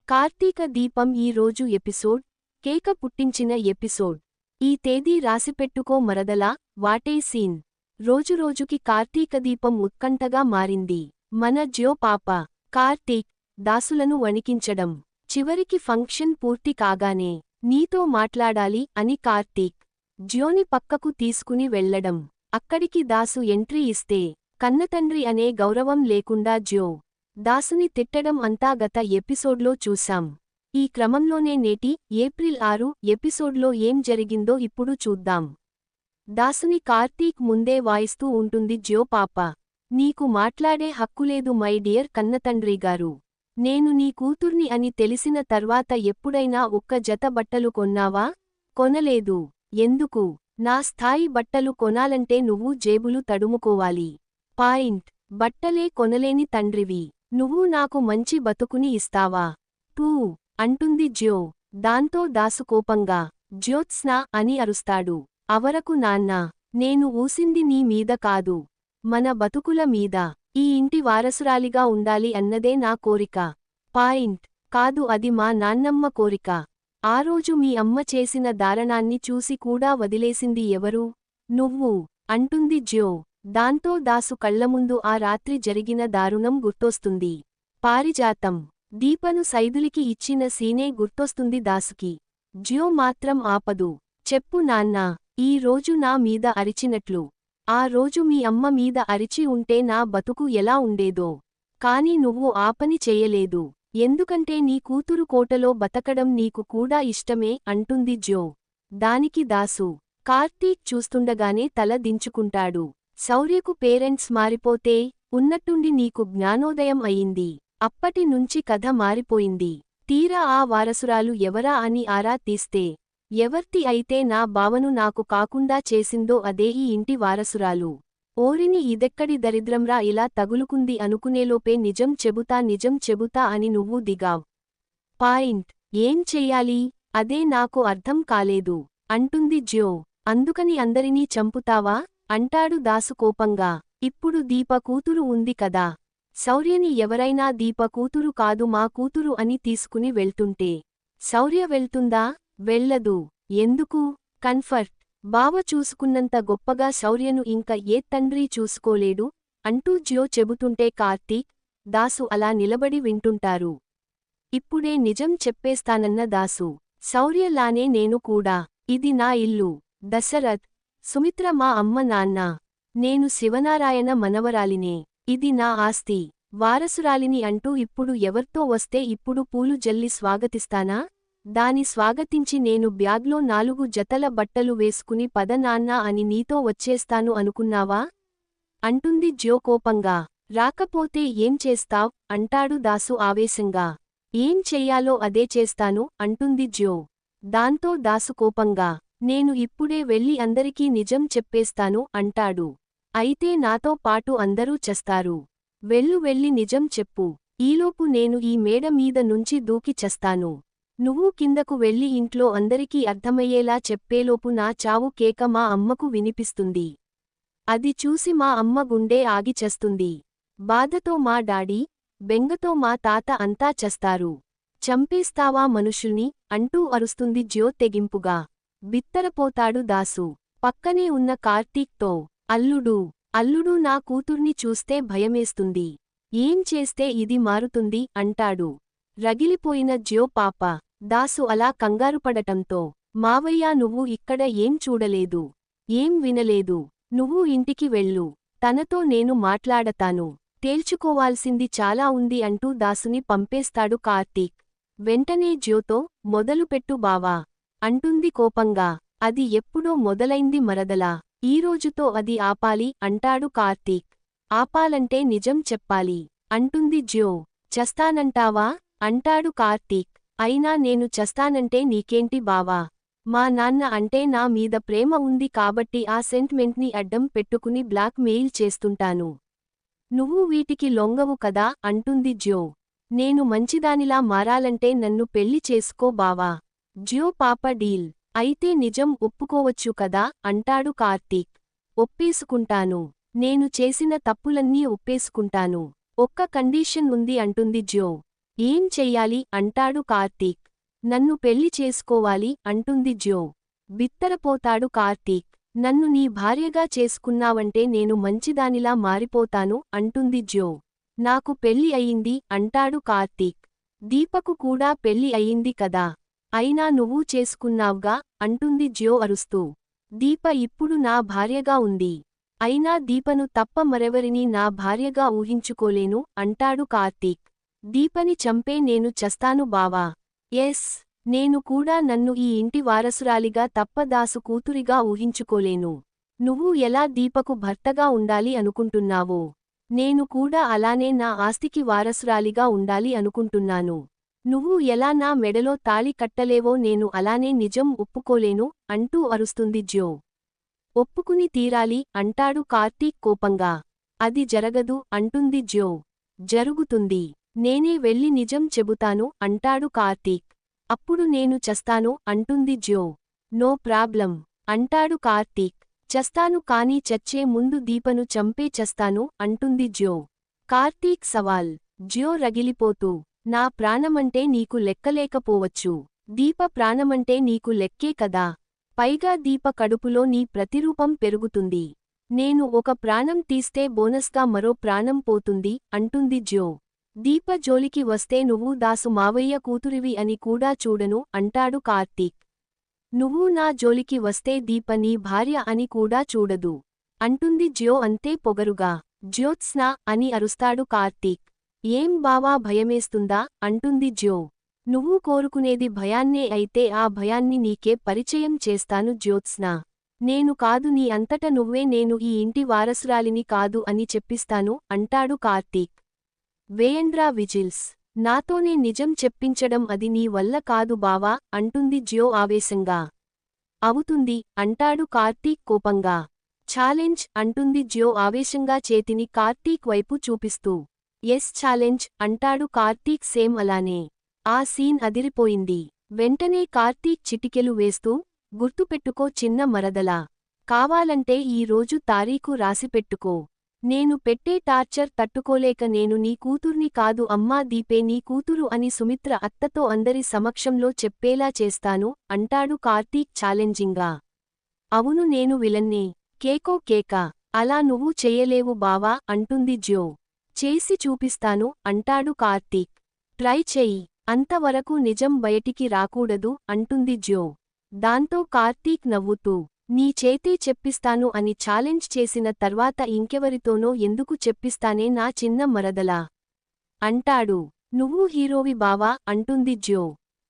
కార్తీక దీపం ఈ రోజు ఎపిసోడ్ కేక పుట్టించిన ఎపిసోడ్. ఈ తేదీ రాసిపెట్టుకో మరదలా. What a scene. రోజురోజుకి కార్తీక దీపం ఉత్కంఠగా మారింది. మన జ్యో పాప కార్తీక్ దాసులను వణికించడం. చివరికి ఫంక్షన్ పూర్తి కాగానే నీతో మాట్లాడాలి అని కార్తీక్ జ్యోని పక్కకు తీసుకుని వెళ్లడం. అక్కడికి దాసు ఎంట్రీ ఇస్తే కన్నతండ్రి అనే గౌరవం లేకుండా జ్యో దాసుని తిట్టడం అంతా గత ఎపిసోడ్లో చూశాం. ఈ క్రమంలోనే నేటి ఏప్రిల్ 6 ఎపిసోడ్లో ఏం జరిగిందో ఇప్పుడు చూద్దాం. దాసుని కార్తీక్ ముందే వాయిస్తూ ఉంటుంది జ్యో పాప. నీకు మాట్లాడే హక్కులేదు మై డియర్ కన్నతండ్రిగారు. నేను నీ కూతుర్ని అని తెలిసిన తర్వాత ఎప్పుడైనా ఒక్క జత బట్టలు కొన్నావా? కొనలేదు. ఎందుకు? నా స్థాయి బట్టలు కొనాలంటే నువ్వు జేబులు తడుముకోవాలి. పాయింట్. బట్టలే కొనలేని తండ్రివి నువ్వు నాకు మంచి బతుకుని ఇస్తావా? టూ అంటుంది జ్యో. దాంతో దాసు కోపంగా జ్యోత్స్నా అని అరుస్తాడు. అవరకు నాన్నా, నేను ఊసింది నీ మీద కాదు, మన బతుకుల మీద. ఈ ఇంటి వారసురాలిగా ఉండాలి అన్నదే నా కోరిక. పాయింట్. కాదు, అది మా నాన్నమ్మ కోరిక. ఆ రోజు మీ అమ్మ చేసిన దారుణాన్ని చూసి కూడా వదిలేసింది ఎవరు? నువ్వు అంటుంది జ్యో. దాంతో దాసు కళ్లముందు ఆ రాత్రి జరిగిన దారుణం గుర్తొస్తుంది. పారిజాతం దీపను సైదులికి ఇచ్చిన సీనే గుర్తొస్తుంది దాసుకి. జ్యో మాత్రం ఆపదు. చెప్పు నాన్నా, ఈ రోజు నా మీద అరిచినట్లు ఆ రోజు మీ అమ్మ మీద అరిచి ఉంటే నా బతుకు ఎలా ఉండేదో. కాని నువ్వు ఆ పని చెయ్యలేదు. ఎందుకంటే నీ కూతురు కోటలో బతకడం నీకు కూడా ఇష్టమే అంటుంది జ్యో. దానికి దాసు కార్తీక్ చూస్తుండగానే తల దించుకుంటాడు. శౌర్యకు పేరెంట్స్ మారిపోతే ఉన్నట్టుండి నీకు జ్ఞానోదయం అయింది. అప్పటి నుంచి కథ మారిపోయింది. తీరా ఆ వారసురాలు ఎవరా అని ఆరా తీస్తే ఎవర్తి అయితే నా బావను నాకు కాకుండా చేసిందో అదే ఈ ఇంటి వారసురాలు. ఓరిని ఇదెక్కడి దరిద్రంరా ఇలా తగులుకుంది అనుకునేలోపే నిజం చెబుతా అని నువ్వు దిగావ్. పాయింట్. ఏం చెయ్యాలి? అదే నాకు అర్థం కాలేదు అంటుంది జ్యో. అందుకని అందరినీ చంపుతావా? అంటాడు దాసు కోపంగా. ఇప్పుడు దీప కూతురు ఉంది కదా. శౌర్యని ఎవరైనా దీప కూతురు కాదు మా కూతురు అని తీసుకుని వెళ్తుంటే శౌర్య వెళ్తుందా? వెళ్ళదు. ఎందుకు? కన్ఫర్ట్. బావ చూసుకున్నంత గొప్పగా శౌర్యను ఇంక ఏ తండ్రి చూసుకోలేడు అంటూ జ్యో చెబుతుంటే కార్తీక్, దాసు అలా నిలబడి వింటుంటారు. ఇప్పుడే నిజం చెప్పేస్తానన్న దాసు. శౌర్యలానే నేను కూడా. ఇది నా ఇల్లు. దశరథ్, సుమిత్ర మా అమ్మ నాన్న. నేను శివనారాయణ మనవరాలినే. ఇది నా ఆస్తి. వారసురాలిని అంటూ ఇప్పుడు ఎవర్తో వస్తే ఇప్పుడు పూలు జల్లి స్వాగతిస్తానా? దాని స్వాగతించి నేను బ్యాగ్లో 4 జతల బట్టలు వేసుకుని పద నాన్నా అని నీతో వచ్చేస్తాను అనుకున్నావా? అంటుంది జ్యో కోపంగా. రాకపోతే ఏం చేస్తావ్? అంటాడు దాసు ఆవేశంగా. ఏం చెయ్యాలో అదే చేస్తాను అంటుంది జ్యో. దాంతో దాసు కోపంగా నేను ఇప్పుడే వెళ్ళి అందరికీ నిజం చెప్పేస్తాను అంటాడు. అయితే నాతో పాటు అందరూ చస్తారు. వెళ్ళి నిజం చెప్పు. ఈలోపు నేను ఈ మేడ మీద నుంచి దూకి చస్తాను. నువ్వు కిందకు వెళ్ళి ఇంట్లో అందరికీ అర్థమయ్యేలా చెప్పేలోపు నా చావు కేక మా అమ్మకు వినిపిస్తుంది. అది చూసి మా అమ్మ గుండె ఆగి చస్తుంది. బాధతో మా డాడీ, బెంగతో మా తాత అంతా చస్తారు. చంపేస్తావా మనుషుల్ని అంటూ అరుస్తుంది జ్యో తెగింపుగా. బిత్తరపోతాడు దాసు. పక్కనే ఉన్న కార్తీక్తో అల్లుడు నా కూతుర్ని చూస్తే భయమేస్తుంది. ఏం చేస్తే ఇది మారుతుంది అంటాడు. రగిలిపోయిన జ్యో పాప. దాసు అలా కంగారుపడటంతో మావయ్యా నువ్వు ఇక్కడ ఏం చూడలేదు, ఏం వినలేదు. నువ్వు ఇంటికి వెళ్ళు. తనతో నేను మాట్లాడతాను. తేల్చుకోవాల్సింది చాలా ఉంది అంటూ దాసుని పంపేస్తాడు కార్తీక్. వెంటనే జ్యోతో మొదలుపెట్టు బావా అంటుంది కోపంగా. అది ఎప్పుడో మొదలైంది మరదలా. ఈరోజుతో అది ఆపాలి అంటాడు కార్తీక్. ఆపాలంటే నిజం చెప్పాలి అంటుంది జ్యో. చస్తానంటావా? అంటాడు కార్తీక్. అయినా నేను చస్తానంటే నీకేంటి బావా? మా నాన్న అంటే నా మీద ప్రేమ ఉంది కాబట్టి ఆ సెంటిమెంట్ని అడ్డం పెట్టుకుని బ్లాక్ మెయిల్ చేస్తుంటాను. నువ్వు వీటికి లొంగవు కదా అంటుంది జ్యో. నేను మంచిదానిలా మారాలంటే నన్ను పెళ్లి చేసుకో బావా. జ్యో పాప డీల్. అయితే నిజం ఒప్పుకోవచ్చు కదా అంటాడు కార్తీక్. ఒప్పేసుకుంటాను. నేను చేసిన తప్పులన్నీ ఒప్పేసుకుంటాను. ఒక్క కండీషన్ ఉంది అంటుంది జ్యో. ఏం చెయ్యాలి అంటాడు కార్తీక్. నన్ను పెళ్లి చేసుకోవాలి అంటుంది జ్యో. బిత్తరపోతాడు కార్తీక్. నన్ను నీ భార్యగా చేసుకున్నావంటే నేను మంచిదానిలా మారిపోతాను అంటుంది జ్యో. నాకు పెళ్లి అయింది అంటాడు కార్తీక్. దీపకు కూడా పెళ్లి అయింది కదా. అయినా నువ్వు చేసుకున్నావ్గా అంటుంది జ్యో అరుస్తూ. దీప ఇప్పుడు నా భార్యగా ఉంది. అయినా దీపను తప్ప మరెవరినీ నా భార్యగా ఊహించుకోలేను అంటాడు కార్తీక్. దీపని చంపే నేను చస్తాను బావా. ఎస్, నేను కూడా నన్ను ఈ ఇంటి వారసురాలిగా తప్ప దాసు కూతురిగా ఊహించుకోలేను. నువ్వు ఎలా దీపకు భర్తగా ఉండాలి అనుకుంటున్నావో నేను కూడా అలానే నా ఆస్తికి వారసురాలిగా ఉండాలి అనుకుంటున్నాను. నువ్వు ఎలా నా మెడలో తాళి కట్టలేవో నేను అలానే నిజం ఒప్పుకోలేను అంటూ అరుస్తుంది జ్యో. ఒప్పుకుని తీరాలి అంటాడు కార్తీక్ కోపంగా. అది జరగదు అంటుంది జ్యో. జరుగుతుంది. నేనే వెళ్ళి నిజం చెబుతాను అంటాడు కార్తీక్. అప్పుడు నేను చస్తాను అంటుంది జ్యో. నో ప్రాబ్లం అంటాడు కార్తీక్. చస్తాను కానీ చచ్చే ముందు దీపను చంపే చస్తాను అంటుంది జ్యో. కార్తీక్ సవాల్. జ్యో రగిలిపోతూ, నా ప్రాణమంటే నీకు లెక్కలేకపోవచ్చు. దీప ప్రాణమంటే నీకు లెక్కే కదా. పైగా దీప కడుపులో నీ ప్రతిరూపం పెరుగుతుంది. నేను ఒక ప్రాణం తీస్తే బోనస్గా మరో ప్రాణం పోతుంది అంటుంది జ్యో. దీప జోలికి వస్తే నువ్వు దాసు మావయ్య కూతురివి అని కూడా చూడను అంటాడు కార్తీక్. నువ్వు నా జోలికి వస్తే దీప నీ భార్య అని కూడా చూడదు అంటుంది జ్యో అంతే పొగరుగా. జ్యోత్స్న అని అరుస్తాడు కార్తీక్. ఏం బావా భయమేస్తుందా అంటుంది జ్యో. నువ్వు కోరుకునేది భయాన్నే అయితే ఆ భయాన్ని నీకే పరిచయం చేస్తాను జ్యోత్స్న. నేను కాదు నీ అంతట నువ్వే నేను ఈ ఇంటి వారసురాలిని కాదు అని చెప్పిస్తాను అంటాడు కార్తీక్. వేయండ్రా విజిల్స్. నాతోనే నిజం చెప్పించడం అది నీ వల్ల కాదు బావా అంటుంది జ్యో ఆవేశంగా. అవుతుంది అంటాడు కార్తీక్ కోపంగా. ఛాలెంజ్ అంటుంది జ్యో ఆవేశంగా చేతిని కార్తీక్ వైపు చూపిస్తూ. ఎస్ ఛాలెంజ్ అంటాడు కార్తీక్ సేమ్ అలానే. ఆ సీన్ అదిరిపోయింది. వెంటనే కార్తీక్ చిటికెలు వేస్తూ, గుర్తుపెట్టుకో చిన్న మరదలా. కావాలంటే ఈ రోజు తారీఖు రాసిపెట్టుకో. నేను పెట్టే టార్చర్ తట్టుకోలేక నేను నీ కూతుర్ని కాదు అమ్మా దీపే నీ కూతురు అని సుమిత్ర అత్తతో అందరి సమక్షంలో చెప్పేలా చేస్తాను అంటాడు కార్తీక్ ఛాలెంజింగా. అవును నేను విలన్నే. కేకో కేక. అలా నువ్వు చెయ్యలేవు బావా అంటుంది జ్యో. చేసి చూపిస్తాను అంటాడు కార్తీక్. ట్రై చెయ్యి. అంతవరకు నిజం బయటికి రాకూడదు అంటుంది జ్యో. దాంతో కార్తీక్ నవ్వుతూ, నీ చేతే చెప్పిస్తాను అని ఛాలెంజ్ చేసిన తర్వాత ఇంకెవరితోనో ఎందుకు చెప్పిస్తానే నా చిన్న మరదలా అంటాడు. నువ్వు హీరోవి బావా అంటుంది జ్యో.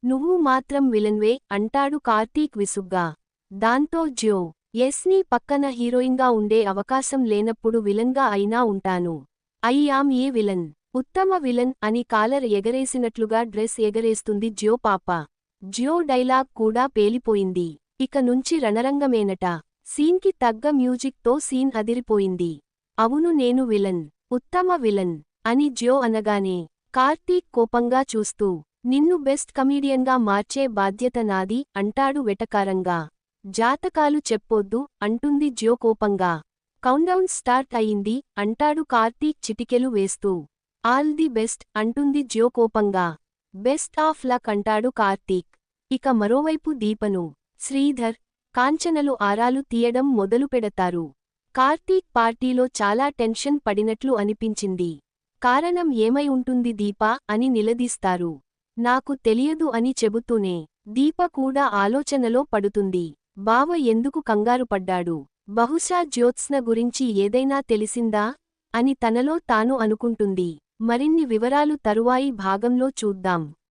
నువ్వు మాత్రం విలన్వే అంటాడు కార్తీక్ విసుగ్గా. దాంతో జ్యో, ఎస్ నీ పక్కన హీరోయిన్గా ఉండే అవకాశం లేనప్పుడు విలన్గా అయినా ఉంటాను. I am a villain. ఉత్తమ విలన్ అని కాలర్ ఎగరేసినట్లుగా డ్రెస్ ఎగరేస్తుంది జ్యో పాప. జ్యో డైలాగ్ కూడా పేలిపోయింది. ఇక నుంచి రణరంగమేనట. సీన్కి తగ్గ మ్యూజిక్తో సీన్ అదిరిపోయింది. అవును నేను విలన్. ఉత్తమ విలన్ అని జ్యో అనగానే కార్తీక్ కోపంగా చూస్తూ, నిన్ను బెస్ట్ కమీడియన్గా మార్చే బాధ్యత నాది అంటాడు వెటకారంగా. జాతకాలు చెప్పొద్దు అంటుంది జ్యో కోపంగా. కౌంటౌన్ స్టార్ట్ అయింది అంటాడు కార్తీక్ చిటికెలు వేస్తూ. ఆల్ ది బెస్ట్ అంటుంది జ్యో కోపంగా. బెస్ట్ ఆఫ్ లక్ అంటాడు కార్తీక్. ఇక మరోవైపు దీపను, శ్రీధర్, కాంచనలు ఆరాలు తీయడం మొదలుపెడతారు. కార్తీక్ పార్టీలో చాలా టెన్షన్ పడినట్లు అనిపించింది. కారణం ఏమై ఉంటుంది దీపా అని నిలదీస్తారు. నాకు తెలియదు అని చెబుతూనే దీప కూడా ఆలోచనలో పడుతుంది. బావ ఎందుకు కంగారుపడ్డాడు? బహుశా జ్యోత్స్న గురించి ఏదైనా తెలిసిందా అని తనలో తాను అనుకుంటుంది. మరిన్ని వివరాలు తరువాయి భాగంలో చూద్దాం.